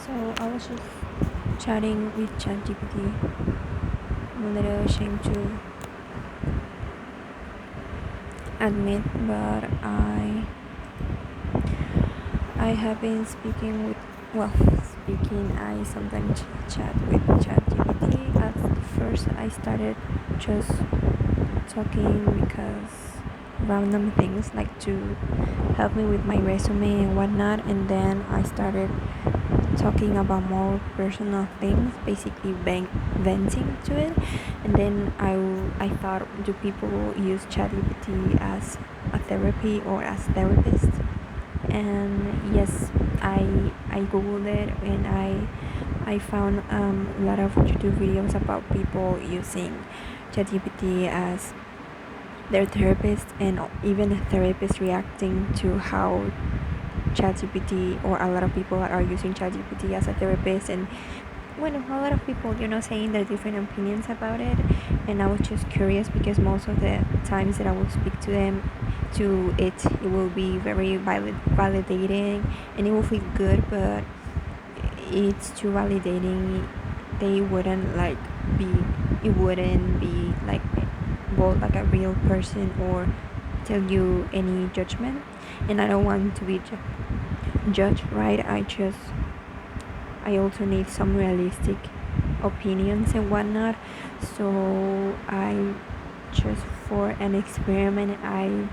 So I was just chatting with ChatGPT. I'm a little ashamed to admit, but I have been speaking with speaking. I sometimes chat with ChatGPT. At first, I started just talking because random things like to help me with my resume and whatnot, and then I started talking about more personal things, basically venting to it. And then I thought, do people use ChatGPT as a therapy or as therapist? And yes, I googled it, and I found a lot of YouTube videos about people using ChatGPT as their therapist, and even a therapist reacting to how ChatGPT, or a lot of people are using ChatGPT as a therapist. And well, a lot of people, saying their different opinions about it. And I was just curious because most of the times that I will speak to them, it will be very validating, and it will feel good, but it's too validating. They wouldn't like be, it wouldn't be like both like a real person or tell you any judgment. And I don't want to be judged, right? I also need some realistic opinions and whatnot. So I just, for an experiment, I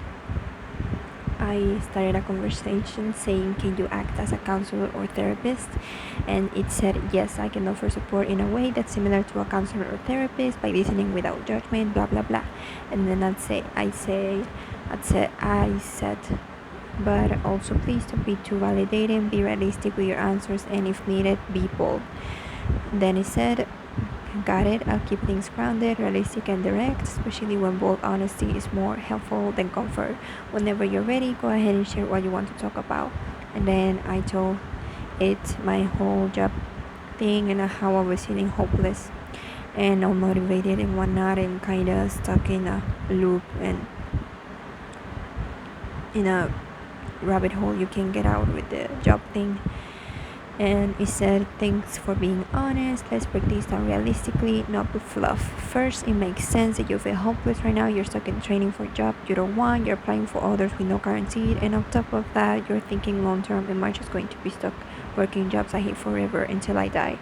started a conversation saying, can you act as a counselor or therapist? And it said, yes, I can offer support in a way that's similar to a counselor or therapist by listening without judgment, blah blah blah. And then I said, but also please don't be too validating, be realistic with your answers, and if needed, be bold. Then he said, got it, I'll keep things grounded, realistic, and direct, especially when bold honesty is more helpful than comfort. Whenever you're ready, go ahead and share what you want to talk about. And then I told it my whole job thing and how I was feeling hopeless and unmotivated and whatnot, and kind of stuck in a loop and in a rabbit hole you can get out with the job thing. And he said, thanks for being honest, let's break this down realistically, not with fluff. First, it makes sense that you feel hopeless right now. You're stuck in training for a job you don't want, you're applying for others with no guarantee, and on top of that, you're thinking long term, am I just going to be stuck working jobs I hate forever until I die?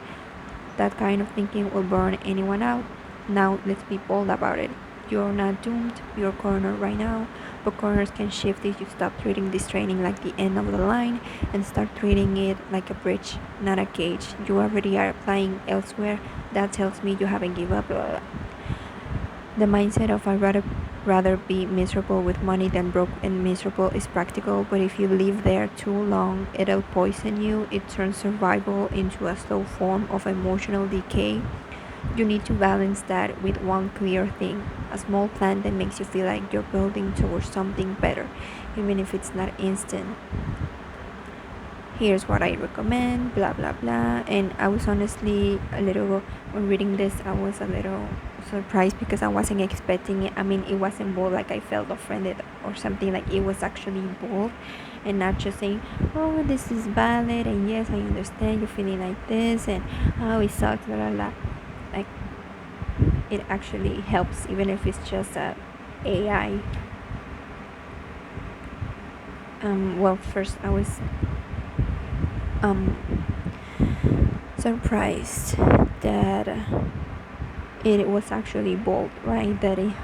That kind of thinking will burn anyone out. Now let's be bold about it. You're not doomed, you're cornered right now, but corners can shift if you stop treating this training like the end of the line and start treating it like a bridge, not a cage. You already are applying elsewhere. That tells me you haven't given up. The mindset of I'd rather be miserable with money than broke and miserable is practical, but if you live there too long, it'll poison you. It turns survival into a slow form of emotional decay. You need to balance that with one clear thing, a small plan that makes you feel like you're building towards something better, even if it's not instant. Here's what I recommend, blah blah blah. And I was honestly a little, when reading this, I was a little surprised because I wasn't expecting it. I mean, it wasn't bold like I felt offended or something. Like, it was actually bold and not just saying, oh, this is valid, and yes, I understand you're feeling like this, and oh, it sucks, blah blah blah. Like, it actually helps, even if it's just a AI. First I was surprised that it was actually bold, right? That it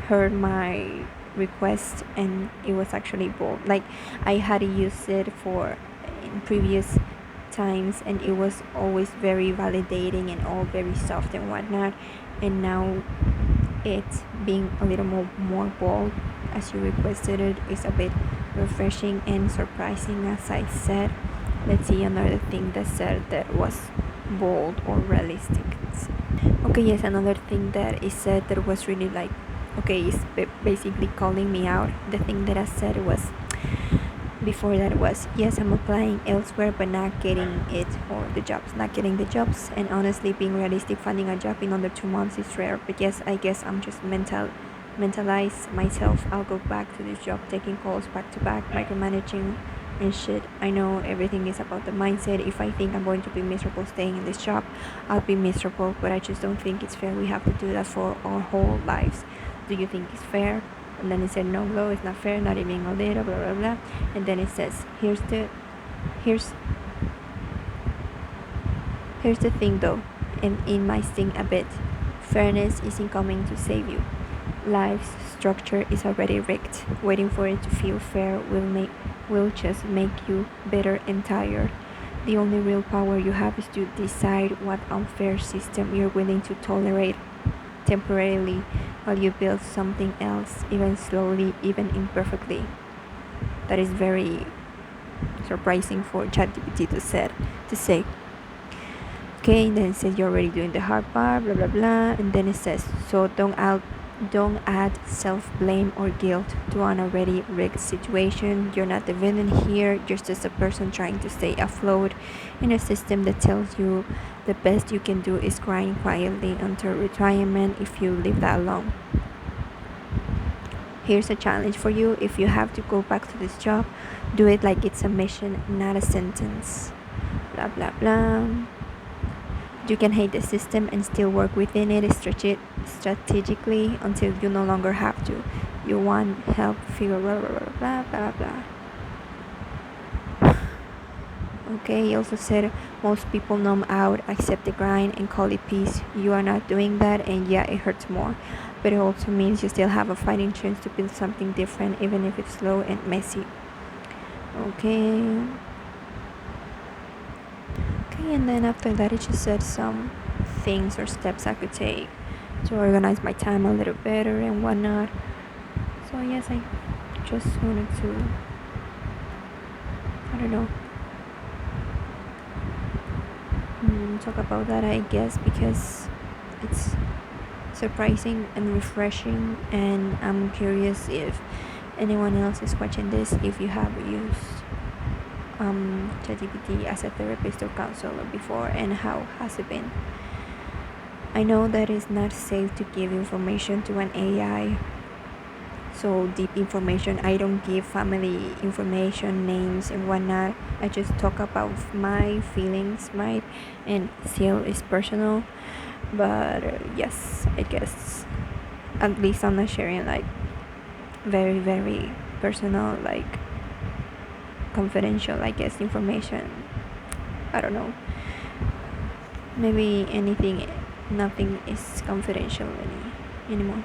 heard my request and it was actually bold. Like, I had used it for in previous times, and it was always very validating and all very soft and whatnot, and now it's being a little more bold as you requested it is a bit refreshing and surprising. As I said, let's see another thing that said that was bold or realistic. Okay, yes, another thing that is said that was really like, okay, is basically calling me out. The thing that I said was, before that was, yes, I'm applying elsewhere but not getting it, or the jobs, not getting the jobs. And honestly, being realistic, finding a job in under 2 months is rare. But yes, I guess I'm just mentalize myself. I'll go back to this job, taking calls back to back, micromanaging and shit. I know everything is about the mindset. If I think I'm going to be miserable staying in this job, I'll be miserable, but I just don't think it's fair. We have to do that for our whole lives. Do you think it's fair? And then it said, no, Glow, it's not fair, not even a little, blah, blah, blah. And then it says, here's here's the thing though, and it might sting a bit. Fairness isn't coming to save you. Life's structure is already rigged. Waiting for it to feel fair will just make you bitter and tired. The only real power you have is to decide what unfair system you're willing to tolerate temporarily while you build something else, even slowly, even imperfectly. That is very surprising for ChatGPT to say. Okay, then it says you're already doing the hard part, blah blah blah, and then it says so don't add self-blame or guilt to an already rigged situation. You're not the villain here, you're just a person trying to stay afloat in a system that tells you the best you can do is grind quietly until retirement. If you leave that alone, here's a challenge for you. If you have to go back to this job, do it like it's a mission, not a sentence. Blah blah blah. You can hate the system and still work within it strategically until you no longer have to. You want help figure blah blah blah blah blah. Okay, he also said most people numb out, accept the grind, and call it peace. You are not doing that, and yeah, it hurts more. But it also means you still have a fighting chance to build something different, even if it's slow and messy. Okay. Okay, and then after that, it just said some things or steps I could take to organize my time a little better and whatnot. So, yes, I just wanted to, I don't know, talk about that, I guess, because it's surprising and refreshing, and I'm curious if anyone else is watching this, if you have used ChatGPT as a therapist or counselor before, and how has it been. I know that it's not safe to give information to an AI, so deep information. I don't give family information, names and whatnot. I just talk about my feelings, and still is personal, but yes, I guess at least I'm not sharing like very very personal, like confidential, I guess, information. I don't know, maybe nothing is confidential anymore.